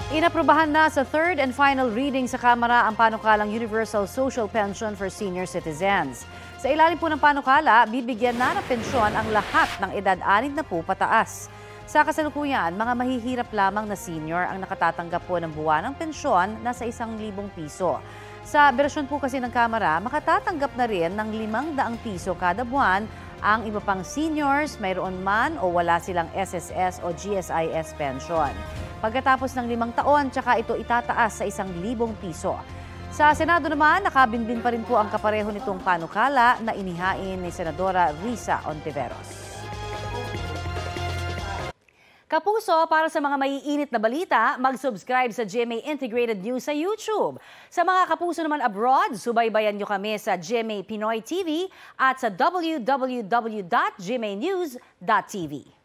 Inaprubahan na sa third and final reading sa Kamara ang panukalang Universal Social Pension for Senior Citizens. Sa ilalim po ng panukala, bibigyan na ng pensyon ang lahat ng edad 60 pataas. Sa kasalukuyan, mga mahihirap lamang na senior ang nakatatanggap po ng buwanang pensyon na sa 1,000 piso. Sa bersyon po kasi ng Kamara, makatatanggap na rin ng 500 piso kada buwan ang iba pang seniors, mayroon man o wala silang SSS o GSIS pension. Pagkatapos ng 5 taon, tsaka ito itataas sa 1,000 piso. Sa Senado naman, nakabinbin pa rin po ang kapareho nitong panukala na inihain ni Senadora Risa Ontiveros. Kapuso, para sa mga maiinit na balita, mag-subscribe sa GMA Integrated News sa YouTube. Sa mga kapuso naman abroad, subaybayan nyo kami sa GMA Pinoy TV at sa www.gmanews.tv.